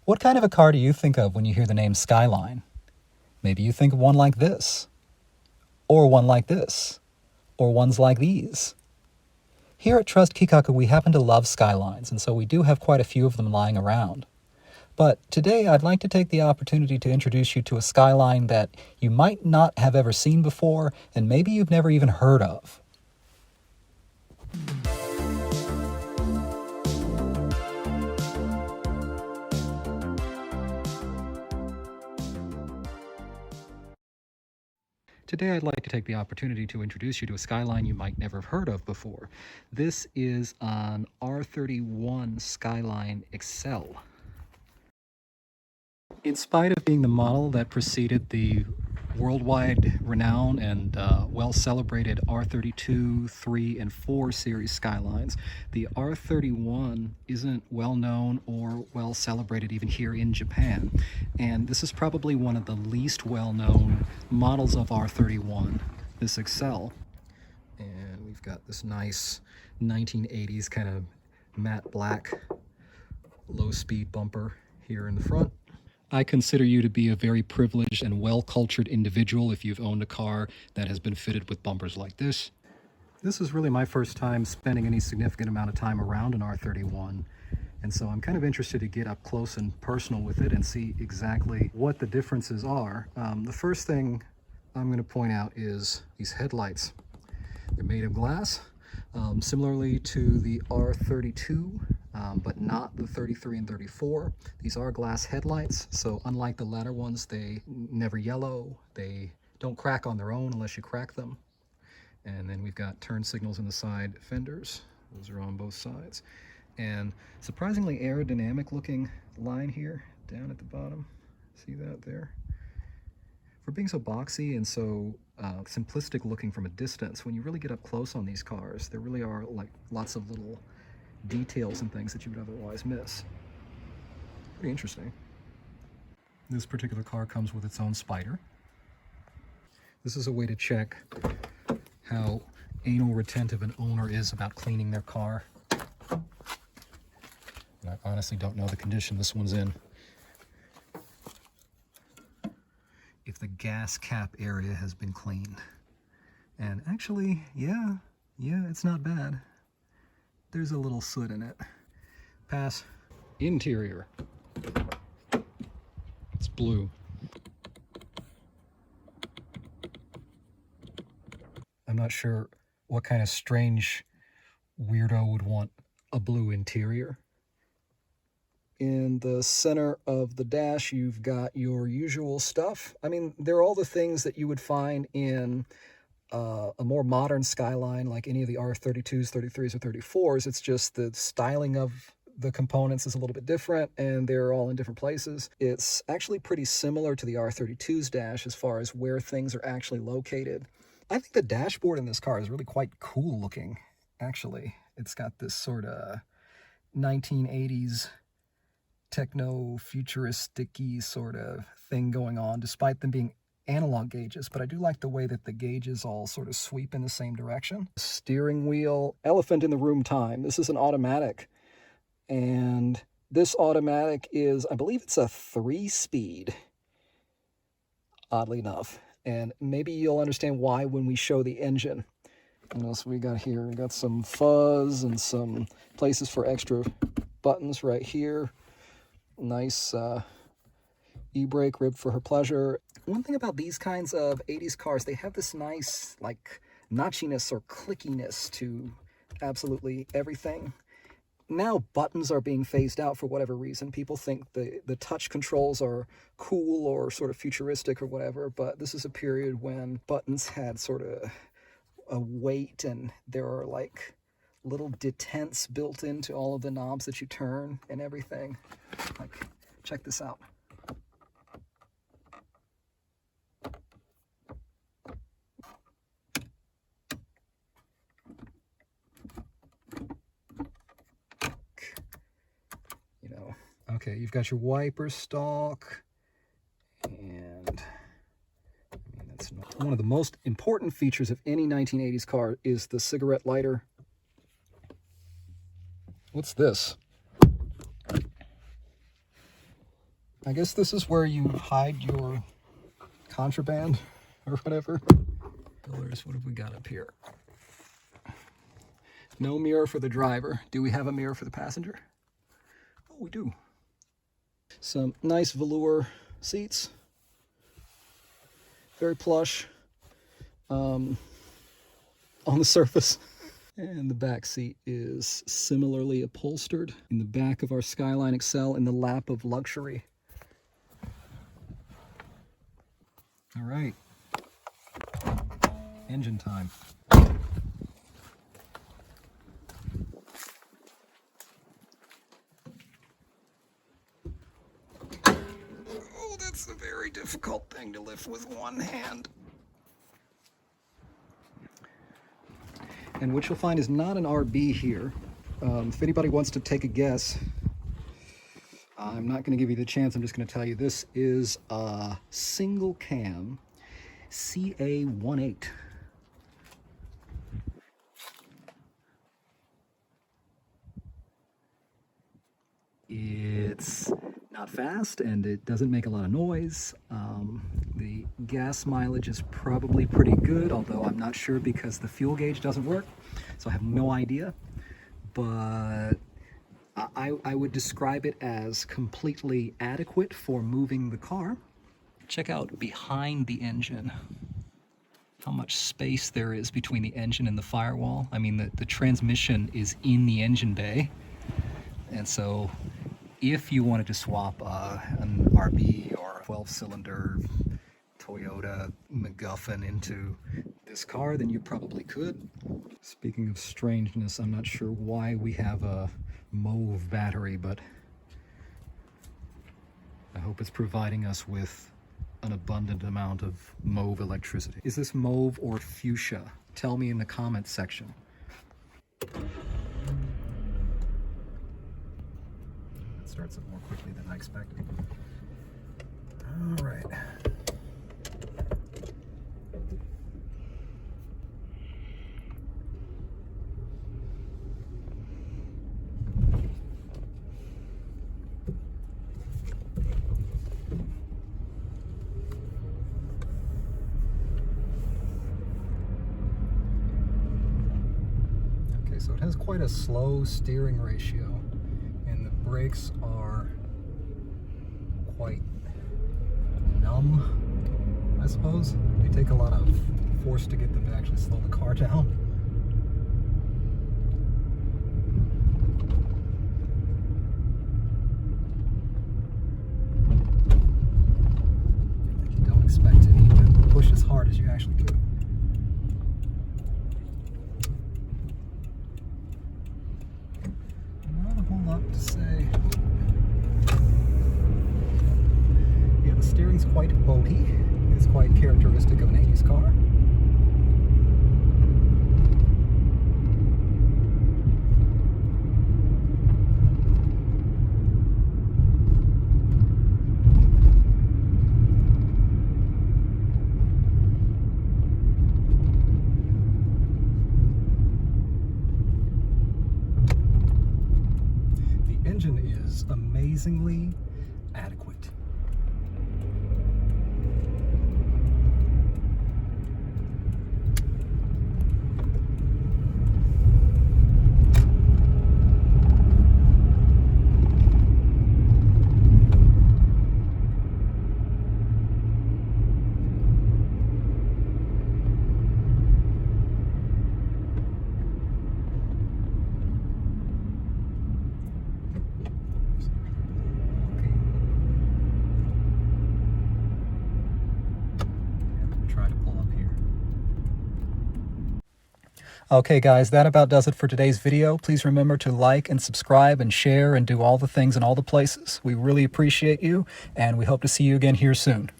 What kind of a car do you think of when you hear the name Skyline? Maybe you think of one like this, or one like this, or ones like these. Here at Trust Kikaku, we happen to love Skylines, and so we do have quite a few of them lying around. But today I'd like to take the opportunity to introduce you to a Skyline that you might not have ever seen before, and maybe you've never even heard of. Today I'd like to take the opportunity to introduce you to a Skyline you might never have heard of before. This is an R31 Skyline Excel. In spite of being the model that preceded the worldwide renowned and well-celebrated R32, 3, and 4 series Skylines, the R31 isn't well-known or well-celebrated even here in Japan. And this is probably one of the least well-known models of R31, this Excel. And we've got this nice 1980s kind of matte black low-speed bumper here in the front. I consider you to be a very privileged and well-cultured individual if you've owned a car that has been fitted with bumpers like this. This is really my first time spending any significant amount of time around an R31, and so I'm kind of interested to get up close and personal with it and see exactly what the differences are. The first thing I'm going to point out is these headlights. They're made of glass, similarly to the R32. But not the 33 and 34. These are glass headlights, so unlike the latter ones, they never yellow. They don't crack on their own unless you crack them. And then we've got turn signals in the side fenders. Those are on both sides. And surprisingly aerodynamic looking line here down at the bottom. See that there? For being so boxy and so simplistic looking from a distance, when you really get up close on these cars, there really are like lots of little details and things that you would otherwise miss. Pretty interesting. This particular car comes with its own spider. This is a way to check how anal retentive an owner is about cleaning their car. And I honestly don't know the condition this one's in. If the gas cap area has been cleaned. And actually, yeah, it's not bad. There's a little soot in it. Pass. Interior. It's blue. I'm not sure what kind of strange weirdo would want a blue interior. In the center of the dash, you've got your usual stuff. I mean, they're all the things that you would find in a more modern Skyline, like any of the R32s, 33s, or 34s. It's just the styling of the components is a little bit different, and they're all in different places. It's actually pretty similar to the R32's dash as far as where things are actually located. I think the dashboard in this car is really quite cool looking, actually. It's got this sort of 1980s techno-futuristic-y sort of thing going on, despite them being analog gauges, but I do like the way that the gauges all sort of sweep in the same direction. Steering wheel, elephant in the room time. This is an automatic, and this automatic is, I believe it's a 3-speed, oddly enough, and maybe you'll understand why when we show the engine. What else we got here? We got some fuzz and some places for extra buttons right here. Nice e-brake, rib for her pleasure. One thing about these kinds of 80s cars, they have this nice, like, notchiness or clickiness to absolutely everything. Now buttons are being phased out for whatever reason. People think the touch controls are cool or sort of futuristic or whatever, but this is a period when buttons had sort of a weight, and there are, like, little detents built into all of the knobs that you turn and everything. Like, check this out. Okay, you've got your wiper stalk, and I mean, that's not one of the most important features of any 1980s car is the cigarette lighter. What's this? I guess this is where you hide your contraband or whatever. Pillars, what have we got up here? No mirror for the driver. Do we have a mirror for the passenger? Oh, we do. Some nice velour seats. Very plush on the surface. And the back seat is similarly upholstered in the back of our Skyline XL in the lap of luxury. All right, engine time. Oh, that's a very difficult thing to lift with one hand. And what you'll find is not an RB here. If anybody wants to take a guess, I'm not going to give you the chance. I'm just going to tell you this is a single cam CA18. It's not fast and it doesn't make a lot of noise. The gas mileage is probably pretty good, although I'm not sure because the fuel gauge doesn't work, so I have no idea. But I would describe it as completely adequate for moving the car. Check out behind the engine how much space there is between the engine and the firewall. I mean, the transmission is in the engine bay, and so if you wanted to swap an RB or a 12-cylinder Toyota MacGuffin into this car, then you probably could. Speaking of strangeness, I'm not sure why we have a mauve battery, but I hope it's providing us with an abundant amount of mauve electricity. Is this mauve or fuchsia? Tell me in the comments section. Starts up more quickly than I expected. All right. Okay, so it has quite a slow steering ratio. Brakes are quite numb, I suppose. They take a lot of force to get them to actually slow the car down. You don't expect to need to push as hard as you actually could. Lot to say. Yeah, the steering's quite boaty. It's quite characteristic of an 80s car. Engine is amazingly adequate. Okay guys, that about does it for today's video. Please remember to like and subscribe and share and do all the things in all the places. We really appreciate you, and we hope to see you again here soon.